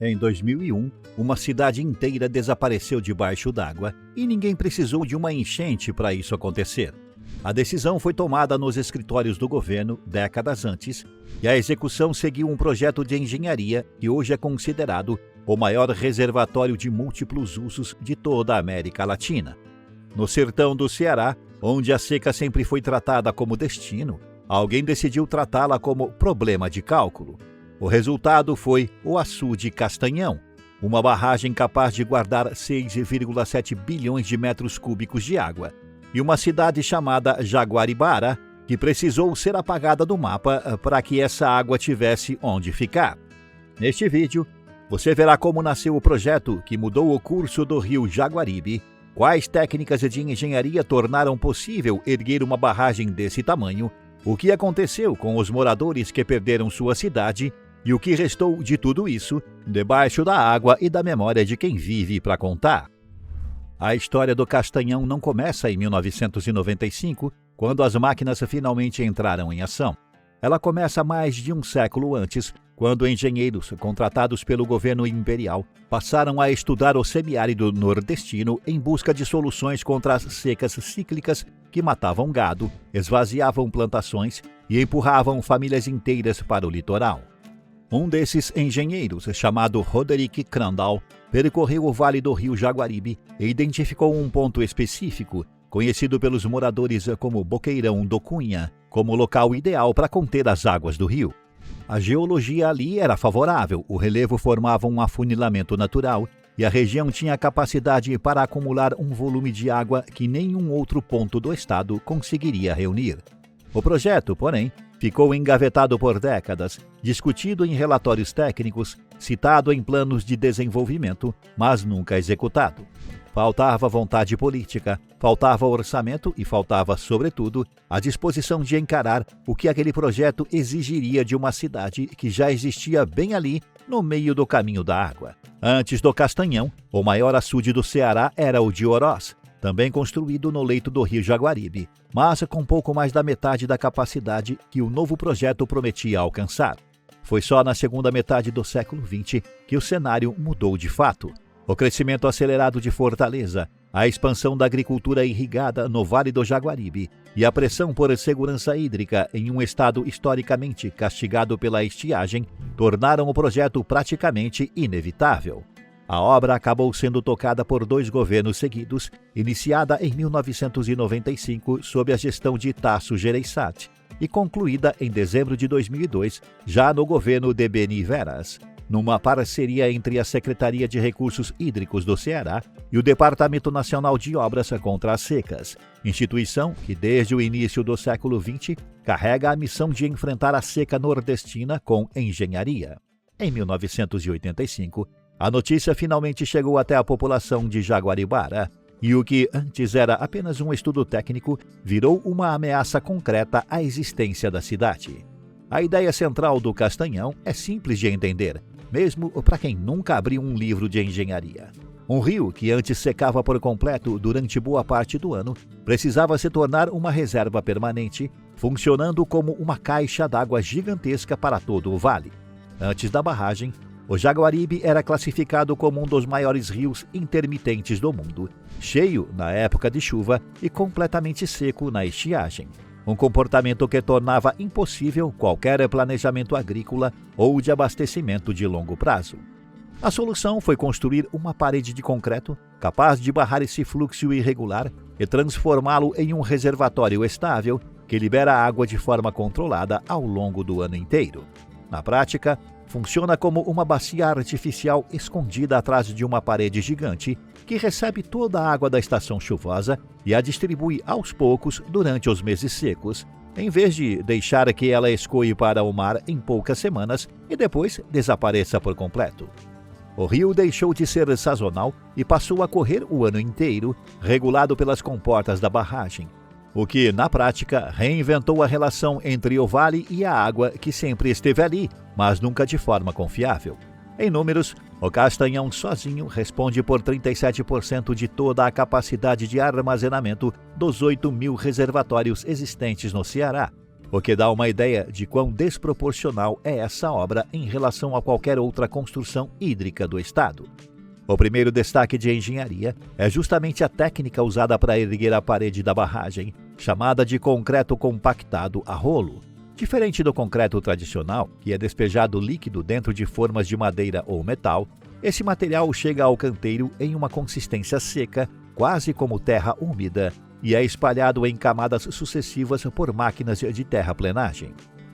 Em 2001, uma cidade inteira desapareceu debaixo d'água e ninguém precisou de uma enchente para isso acontecer. A decisão foi tomada nos escritórios do governo décadas antes e a execução seguiu um projeto de engenharia que hoje é considerado o maior reservatório de múltiplos usos de toda a América Latina. No sertão do Ceará, onde a seca sempre foi tratada como destino, alguém decidiu tratá-la como problema de cálculo. O resultado foi o Açude Castanhão, uma barragem capaz de guardar 6,7 bilhões de metros cúbicos de água, e uma cidade chamada Jaguaribara, que precisou ser apagada do mapa para que essa água tivesse onde ficar. Neste vídeo, você verá como nasceu o projeto que mudou o curso do rio Jaguaribe, quais técnicas de engenharia tornaram possível erguer uma barragem desse tamanho, o que aconteceu com os moradores que perderam sua cidade e o que restou de tudo isso debaixo da água e da memória de quem vive para contar. A história do Castanhão não começa em 1995, quando as máquinas finalmente entraram em ação. Ela começa mais de um século antes, quando engenheiros contratados pelo governo imperial passaram a estudar o semiárido nordestino em busca de soluções contra as secas cíclicas que matavam gado, esvaziavam plantações e empurravam famílias inteiras para o litoral. Um desses engenheiros, chamado Roderick Crandall, percorreu o vale do rio Jaguaribe e identificou um ponto específico, conhecido pelos moradores como Boqueirão do Cunha, como local ideal para conter as águas do rio. A geologia ali era favorável, o relevo formava um afunilamento natural e a região tinha capacidade para acumular um volume de água que nenhum outro ponto do estado conseguiria reunir. O projeto, porém, ficou engavetado por décadas, discutido em relatórios técnicos, citado em planos de desenvolvimento, mas nunca executado. Faltava vontade política, faltava orçamento e faltava, sobretudo, a disposição de encarar o que aquele projeto exigiria de uma cidade que já existia bem ali, no meio do caminho da água. Antes do Castanhão, o maior açude do Ceará era o de Oroz, também construído no leito do rio Jaguaribe, mas com pouco mais da metade da capacidade que o novo projeto prometia alcançar. Foi só na segunda metade do século XX que o cenário mudou de fato. O crescimento acelerado de Fortaleza, a expansão da agricultura irrigada no Vale do Jaguaribe e a pressão por segurança hídrica em um estado historicamente castigado pela estiagem tornaram o projeto praticamente inevitável. A obra acabou sendo tocada por 2 governos seguidos, iniciada em 1995 sob a gestão de Tasso Gereissati e concluída em dezembro de 2002, já no governo de Beni Veras, numa parceria entre a Secretaria de Recursos Hídricos do Ceará e o Departamento Nacional de Obras contra as Secas, instituição que desde o início do século XX carrega a missão de enfrentar a seca nordestina com engenharia. Em 1985, a notícia finalmente chegou até a população de Jaguaribara, e o que antes era apenas um estudo técnico virou uma ameaça concreta à existência da cidade. A ideia central do Castanhão é simples de entender, mesmo para quem nunca abriu um livro de engenharia. Um rio que antes secava por completo durante boa parte do ano precisava se tornar uma reserva permanente, funcionando como uma caixa d'água gigantesca para todo o vale. Antes da barragem, o Jaguaribe era classificado como um dos maiores rios intermitentes do mundo, cheio na época de chuva e completamente seco na estiagem. Um comportamento que tornava impossível qualquer planejamento agrícola ou de abastecimento de longo prazo. A solução foi construir uma parede de concreto capaz de barrar esse fluxo irregular e transformá-lo em um reservatório estável que libera água de forma controlada ao longo do ano inteiro. Na prática, funciona como uma bacia artificial escondida atrás de uma parede gigante que recebe toda a água da estação chuvosa e a distribui aos poucos durante os meses secos, em vez de deixar que ela escoe para o mar em poucas semanas e depois desapareça por completo. O rio deixou de ser sazonal e passou a correr o ano inteiro, regulado pelas comportas da barragem, o que, na prática, reinventou a relação entre o vale e a água que sempre esteve ali, mas nunca de forma confiável. Em números, o Castanhão sozinho responde por 37% de toda a capacidade de armazenamento dos 8.000 reservatórios existentes no Ceará. o que dá uma ideia de quão desproporcional é essa obra em relação a qualquer outra construção hídrica do estado. O primeiro destaque de engenharia é justamente a técnica usada para erguer a parede da barragem, chamada de concreto compactado a rolo. Diferente do concreto tradicional, que é despejado líquido dentro de formas de madeira ou metal, esse material chega ao canteiro em uma consistência seca, quase como terra úmida, e é espalhado em camadas sucessivas por máquinas de terraplenagem.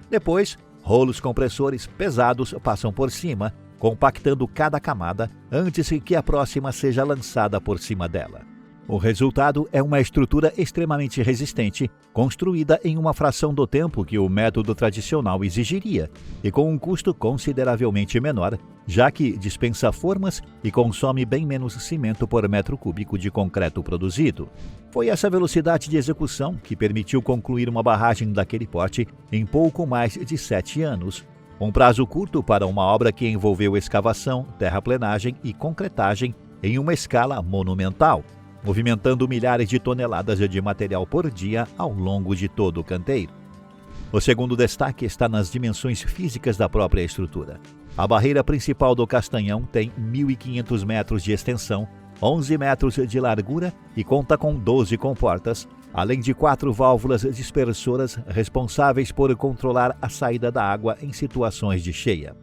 Depois, rolos compressores pesados passam por cima, compactando cada camada antes que a próxima seja lançada por cima dela. O resultado é uma estrutura extremamente resistente, construída em uma fração do tempo que o método tradicional exigiria, e com um custo consideravelmente menor, já que dispensa formas e consome bem menos cimento por metro cúbico de concreto produzido. Foi essa velocidade de execução que permitiu concluir uma barragem daquele porte em pouco mais de 7 anos, um prazo curto para uma obra que envolveu escavação, terraplenagem e concretagem em uma escala monumental, movimentando milhares de toneladas de material por dia ao longo de todo o canteiro. O segundo destaque está nas dimensões físicas da própria estrutura. A barreira principal do Castanhão tem 1.500 metros de extensão, 11 metros de largura e conta com 12 comportas, além de 4 válvulas dispersoras responsáveis por controlar a saída da água em situações de cheia.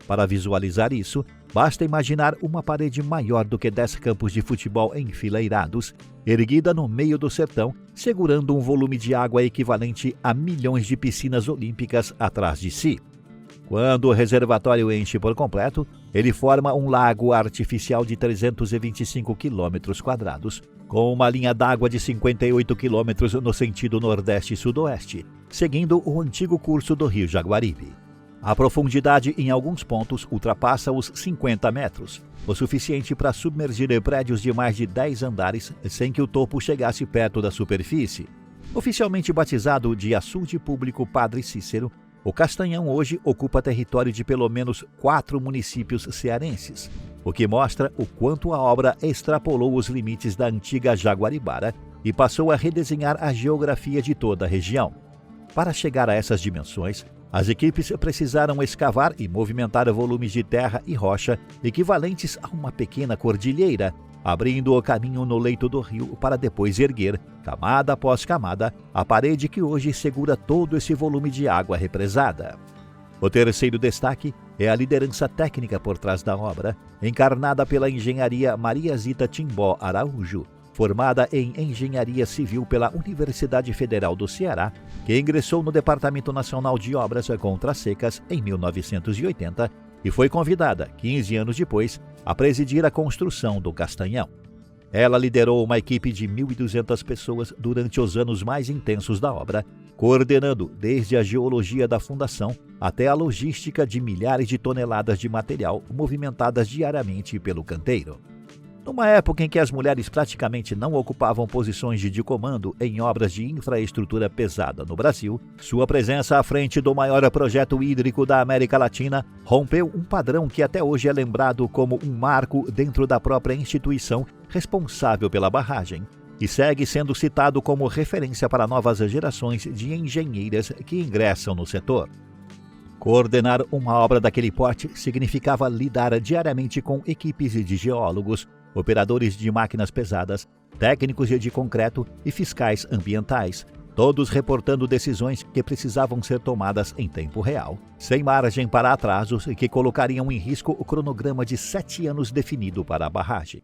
Para visualizar isso, basta imaginar uma parede maior do que 10 campos de futebol enfileirados, erguida no meio do sertão, segurando um volume de água equivalente a milhões de piscinas olímpicas atrás de si. Quando o reservatório enche por completo, ele forma um lago artificial de 325 km², com uma linha d'água de 58 km no sentido nordeste-sudoeste, seguindo o antigo curso do rio Jaguaribe. A profundidade em alguns pontos ultrapassa os 50 metros, o suficiente para submergir prédios de mais de 10 andares sem que o topo chegasse perto da superfície. Oficialmente batizado de Açude Público Padre Cícero, o Castanhão hoje ocupa território de pelo menos 4 municípios cearenses, o que mostra o quanto a obra extrapolou os limites da antiga Jaguaribara e passou a redesenhar a geografia de toda a região. Para chegar a essas dimensões, as equipes precisaram escavar e movimentar volumes de terra e rocha equivalentes a uma pequena cordilheira, abrindo o caminho no leito do rio para depois erguer, camada após camada, a parede que hoje segura todo esse volume de água represada. O terceiro destaque é a liderança técnica por trás da obra, encarnada pela engenharia Maria Zita Timbó Araújo, formada em Engenharia Civil pela Universidade Federal do Ceará, que ingressou no Departamento Nacional de Obras Contra Secas em 1980 e foi convidada, 15 anos depois, a presidir a construção do Castanhão. Ela liderou uma equipe de 1.200 pessoas durante os anos mais intensos da obra, coordenando desde a geologia da fundação até a logística de milhares de toneladas de material movimentadas diariamente pelo canteiro. Numa época em que as mulheres praticamente não ocupavam posições de comando em obras de infraestrutura pesada no Brasil, sua presença à frente do maior projeto hídrico da América Latina rompeu um padrão que até hoje é lembrado como um marco dentro da própria instituição responsável pela barragem, e segue sendo citado como referência para novas gerações de engenheiras que ingressam no setor. Coordenar uma obra daquele porte significava lidar diariamente com equipes de geólogos, operadores de máquinas pesadas, técnicos de concreto e fiscais ambientais, todos reportando decisões que precisavam ser tomadas em tempo real, sem margem para atrasos que colocariam em risco o cronograma de 7 anos definido para a barragem.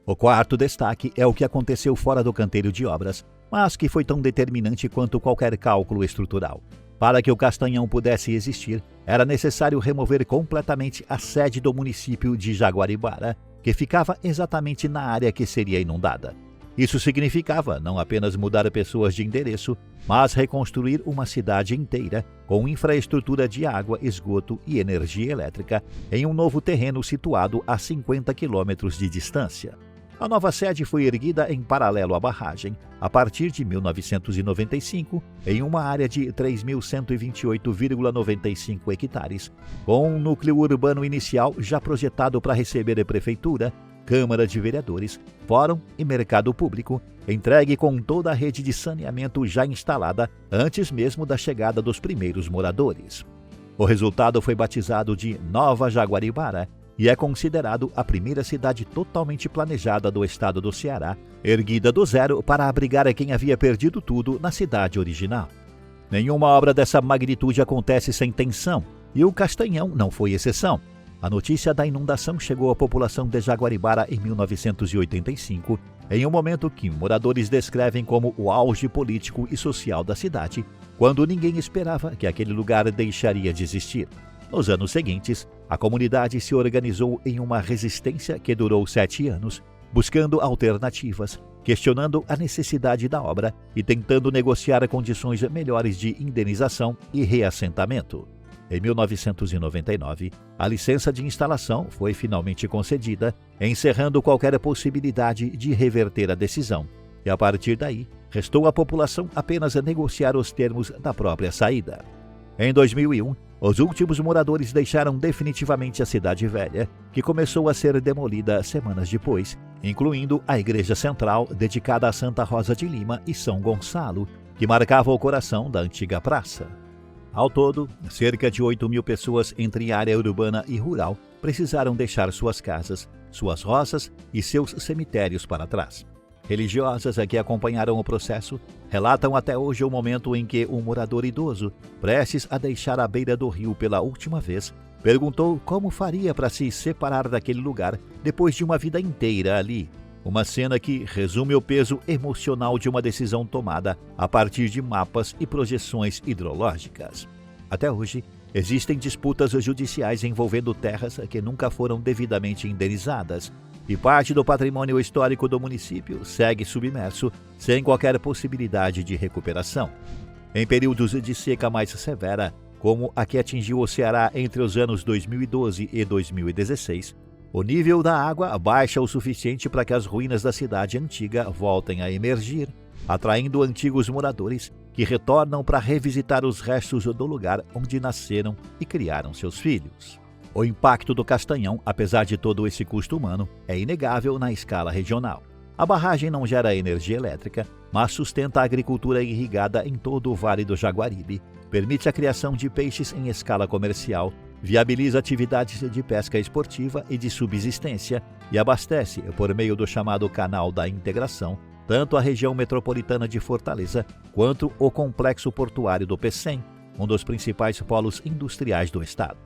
O quarto destaque é o que aconteceu fora do canteiro de obras, mas que foi tão determinante quanto qualquer cálculo estrutural. Para que o Castanhão pudesse existir, era necessário remover completamente a sede do município de Jaguaribara, que ficava exatamente na área que seria inundada. Isso significava não apenas mudar pessoas de endereço, mas reconstruir uma cidade inteira com infraestrutura de água, esgoto e energia elétrica em um novo terreno situado a 50 quilômetros de distância. A nova sede foi erguida em paralelo à barragem, a partir de 1995, em uma área de 3.128,95 hectares, com um núcleo urbano inicial já projetado para receber a prefeitura, Câmara de Vereadores, Fórum e Mercado Público, entregue com toda a rede de saneamento já instalada antes mesmo da chegada dos primeiros moradores. O resultado foi batizado de Nova Jaguaribara e é considerado a primeira cidade totalmente planejada do estado do Ceará, erguida do zero para abrigar quem havia perdido tudo na cidade original. Nenhuma obra dessa magnitude acontece sem tensão, e o Castanhão não foi exceção. A notícia da inundação chegou à população de Jaguaribara em 1985, em um momento que moradores descrevem como o auge político e social da cidade, quando ninguém esperava que aquele lugar deixaria de existir. Nos anos seguintes, a comunidade se organizou em uma resistência que durou 7 anos, buscando alternativas, questionando a necessidade da obra e tentando negociar condições melhores de indenização e reassentamento. Em 1999, a licença de instalação foi finalmente concedida, encerrando qualquer possibilidade de reverter a decisão. E a partir daí, restou à população apenas negociar os termos da própria saída. Em 2001, os últimos moradores deixaram definitivamente a Cidade Velha, que começou a ser demolida semanas depois, incluindo a Igreja Central, dedicada a Santa Rosa de Lima e São Gonçalo, que marcava o coração da antiga praça. Ao todo, cerca de 8.000 pessoas entre área urbana e rural precisaram deixar suas casas, suas roças e seus cemitérios para trás. Religiosas que acompanharam o processo relatam até hoje o momento em que um morador idoso, prestes a deixar a beira do rio pela última vez, perguntou como faria para se separar daquele lugar depois de uma vida inteira ali. Uma cena que resume o peso emocional de uma decisão tomada a partir de mapas e projeções hidrológicas. Até hoje, existem disputas judiciais envolvendo terras que nunca foram devidamente indenizadas, e parte do patrimônio histórico do município segue submerso, sem qualquer possibilidade de recuperação. Em períodos de seca mais severa, como a que atingiu o Ceará entre os anos 2012 e 2016, o nível da água baixa o suficiente para que as ruínas da cidade antiga voltem a emergir, atraindo antigos moradores que retornam para revisitar os restos do lugar onde nasceram e criaram seus filhos. O impacto do Castanhão, apesar de todo esse custo humano, é inegável na escala regional. A barragem não gera energia elétrica, mas sustenta a agricultura irrigada em todo o Vale do Jaguaribe, permite a criação de peixes em escala comercial, viabiliza atividades de pesca esportiva e de subsistência e abastece, por meio do chamado Canal da Integração, tanto a região metropolitana de Fortaleza quanto o complexo portuário do Pecém, um dos principais polos industriais do estado.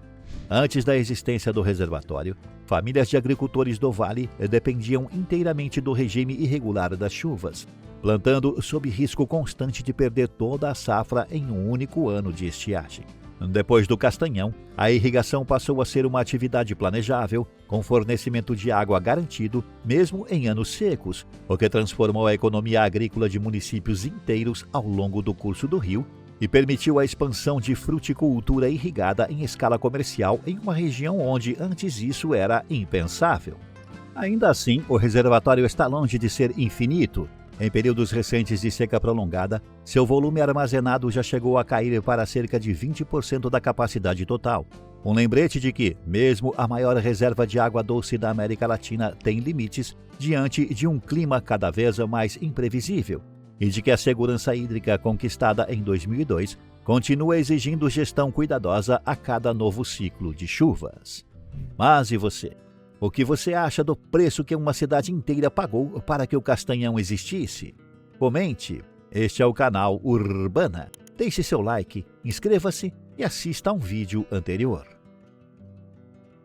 Antes da existência do reservatório, famílias de agricultores do vale dependiam inteiramente do regime irregular das chuvas, plantando sob risco constante de perder toda a safra em um único ano de estiagem. Depois do Castanhão, a irrigação passou a ser uma atividade planejável, com fornecimento de água garantido, mesmo em anos secos, o que transformou a economia agrícola de municípios inteiros ao longo do curso do rio e permitiu a expansão de fruticultura irrigada em escala comercial em uma região onde antes isso era impensável. Ainda assim, o reservatório está longe de ser infinito. Em períodos recentes de seca prolongada, seu volume armazenado já chegou a cair para cerca de 20% da capacidade total. Um lembrete de que, mesmo a maior reserva de água doce da América Latina tem limites diante de um clima cada vez mais imprevisível, e de que a segurança hídrica conquistada em 2002 continua exigindo gestão cuidadosa a cada novo ciclo de chuvas. Mas e você? O que você acha do preço que uma cidade inteira pagou para que o Castanhão existisse? Comente. Este é o canal Urbana. Deixe seu like, inscreva-se e assista a um vídeo anterior.